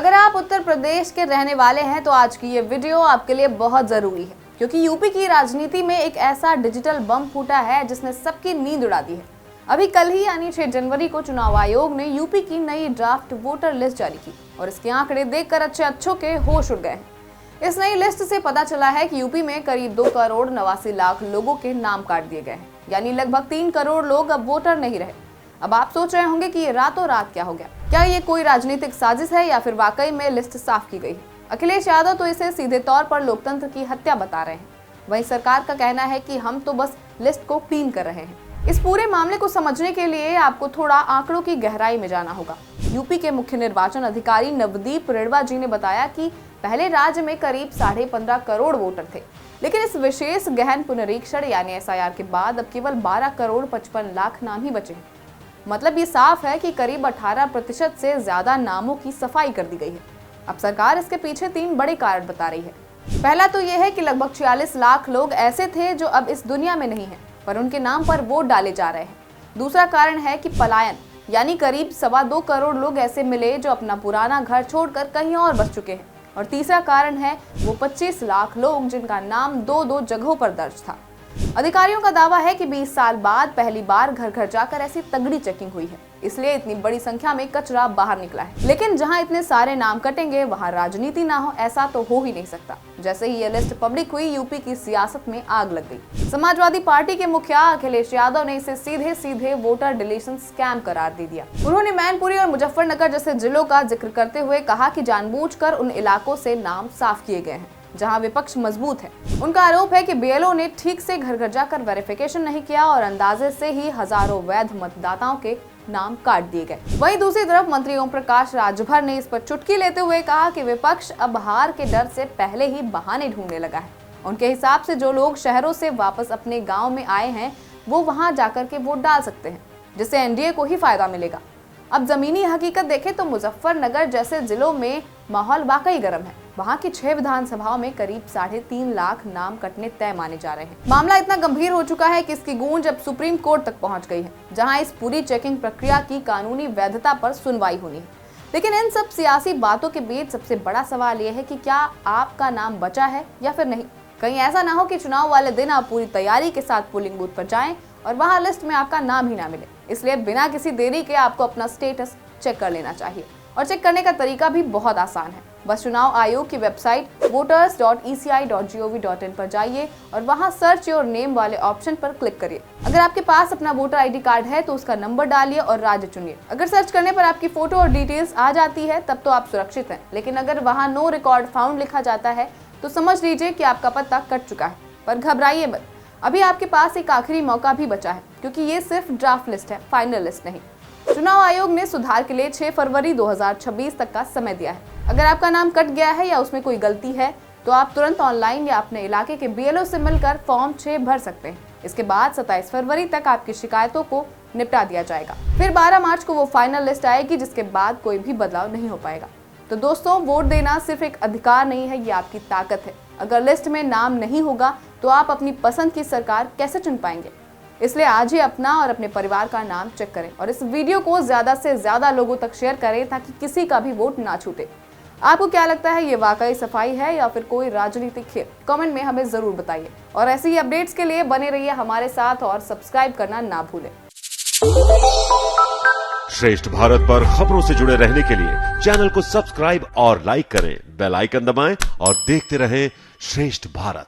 अगर आप उत्तर प्रदेश के रहने वाले हैं तो आज की ये वीडियो आपके लिए बहुत जरूरी है, क्योंकि यूपी की राजनीति में एक ऐसा डिजिटल बम फूटा है जिसने सबकी नींद उड़ा दी है। अभी कल ही यानी 6 जनवरी को चुनाव आयोग ने यूपी की नई ड्राफ्ट वोटर लिस्ट जारी की और इसके आंकड़े देखकर अच्छों के होश उड़ गए हैं। इस नई लिस्ट से पता चला है कि यूपी में करीब 2 करोड़ 89 लाख लोगों के नाम काट दिए गए हैं, यानी लगभग 3 करोड़ लोग अब वोटर नहीं रहे। अब आप सोच रहे होंगे कि ये रातों रात क्या हो गया, क्या ये कोई राजनीतिक साजिश है या फिर वाकई में लिस्ट साफ की गई है। अखिलेश यादव तो इसे सीधे तौर पर लोकतंत्र की हत्या बता रहे हैं, वहीं सरकार का कहना है कि हम तो बस लिस्ट को क्लीन कर रहे हैं। इस पूरे मामले को समझने के लिए आपको थोड़ा आंकड़ों की गहराई में जाना होगा। यूपी के मुख्य निर्वाचन अधिकारी नवदीप रेणवा जी ने बताया कि पहले राज्य में करीब 15.5 करोड़ वोटर थे, लेकिन इस विशेष गहन पुनरीक्षण यानी SIR के बाद अब केवल 12 करोड़ 55 लाख नाम ही बचे हैं। मतलब ये साफ है कि करीब 18% से ज्यादा नामों की सफाई कर दी गई है। अब सरकार इसके पीछे 3 बड़े कारण बता रही है। पहला तो यह है कि लगभग 46 लाख लोग ऐसे थे जो अब इस दुनिया में नहीं है, पर उनके नाम पर वोट डाले जा रहे हैं। दूसरा कारण है कि पलायन, यानी करीब 2.25 करोड़ लोग ऐसे मिले जो अपना पुराना घर छोड़कर कहीं और बस चुके हैं। और तीसरा कारण है वो 25 लाख लोग जिनका नाम 2 जगहों पर दर्ज था। अधिकारियों का दावा है कि 20 साल बाद पहली बार घर घर जाकर ऐसी तगड़ी चेकिंग हुई है, इसलिए इतनी बड़ी संख्या में कचरा बाहर निकला है। लेकिन जहां इतने सारे नाम कटेंगे वहां राजनीति ना हो, ऐसा तो हो ही नहीं सकता। जैसे ही ये लिस्ट पब्लिक हुई, यूपी की सियासत में आग लग गई। समाजवादी पार्टी के मुखिया अखिलेश यादव ने इसे सीधे वोटर डिलीशन स्कैम करार दे दिया। उन्होंने मैनपुरी और मुजफ्फरनगर जैसे जिलों का जिक्र करते हुए कहा कि जानबूझकर उन इलाकों से नाम साफ किए गए हैं जहां विपक्ष मजबूत है। उनका आरोप है कि BLO ने ठीक से घर घर जाकर वेरिफिकेशन नहीं किया और अंदाजे से ही हजारों वैध मतदाताओं के नाम काट दिए गए। वहीं दूसरी तरफ मंत्री ओम प्रकाश राजभर ने इस पर चुटकी लेते हुए कहा कि विपक्ष अब हार के डर से पहले ही बहाने ढूंढने लगा है। उनके हिसाब से जो लोग शहरों से वापस अपने गाँव में आए हैं वो वहाँ जाकर के वोट डाल सकते हैं, जिससे NDA को ही फायदा मिलेगा। अब जमीनी हकीकत देखें तो मुजफ्फरनगर जैसे जिलों में माहौल वाकई गर्म है। वहां की 6 विधानसभाओं में करीब 3.5 लाख नाम कटने तय माने जा रहे हैं। मामला इतना गंभीर हो चुका है कि इसकी गूंज अब सुप्रीम कोर्ट तक पहुंच गई है, जहां इस पूरी चेकिंग प्रक्रिया की कानूनी वैधता पर सुनवाई होनी है। लेकिन इन सब सियासी बातों के बीच सबसे बड़ा सवाल यह है कि क्या आपका नाम बचा है या फिर नहीं। कहीं ऐसा ना हो कि चुनाव वाले दिन आप पूरी तैयारी के साथ पोलिंग बूथ पर जाएं और वहां लिस्ट में आपका नाम ही ना मिले। इसलिए बिना किसी देरी के आपको अपना स्टेटस चेक कर लेना चाहिए, और चेक करने का तरीका भी बहुत आसान है। बस चुनाव आयोग की वेबसाइट voters.eci.gov.in पर जाइए और वहां सर्च योर नेम वाले ऑप्शन पर क्लिक करिए। अगर आपके पास अपना वोटर ID कार्ड है तो उसका नंबर डालिए और राज्य चुनिए। अगर सर्च करने पर आपकी फोटो और डिटेल्स आ जाती है तब तो आप सुरक्षित हैं, लेकिन अगर वहां नो रिकॉर्ड फाउंड लिखा जाता है तो समझ लीजिए कि आपका पता कट चुका है। पर घबराइए मत, अभी आपके पास एक आखिरी मौका भी बचा है, क्योंकि ये सिर्फ ड्राफ्ट लिस्ट है, फाइनल लिस्ट नहीं। चुनाव आयोग ने सुधार के लिए 6 फरवरी 2026 तक का समय दिया है। अगर आपका नाम कट गया है या उसमें कोई गलती है तो आप तुरंत ऑनलाइन या अपने इलाके के BLO से मिलकर फॉर्म 6 भर सकते हैं। इसके बाद 27 फरवरी तक आपकी शिकायतों को निपटा दिया जाएगा। फिर 12 मार्च को वो फाइनल लिस्ट आएगी, जिसके बाद कोई भी बदलाव नहीं हो पाएगा। तो दोस्तों, वोट देना सिर्फ एक अधिकार नहीं है, ये आपकी ताकत है। अगर लिस्ट में नाम नहीं होगा तो आप अपनी पसंद की सरकार कैसे चुन पाएंगे। इसलिए आज ही अपना और अपने परिवार का नाम चेक करें और इस वीडियो को ज्यादा से ज्यादा लोगों तक शेयर करें ताकि किसी का भी वोट ना छूटे। आपको क्या लगता है, ये वाकई सफाई है या फिर कोई राजनीतिक खेल? कमेंट में हमें जरूर बताइए। और ऐसे ही अपडेट्स के लिए बने रहिए हमारे साथ और सब्सक्राइब करना ना भूलें। श्रेष्ठ भारत पर खबरों से जुड़े रहने के लिए चैनल को सब्सक्राइब और लाइक करें, बेल आइकन दबाएं और देखते रहें श्रेष्ठ भारत।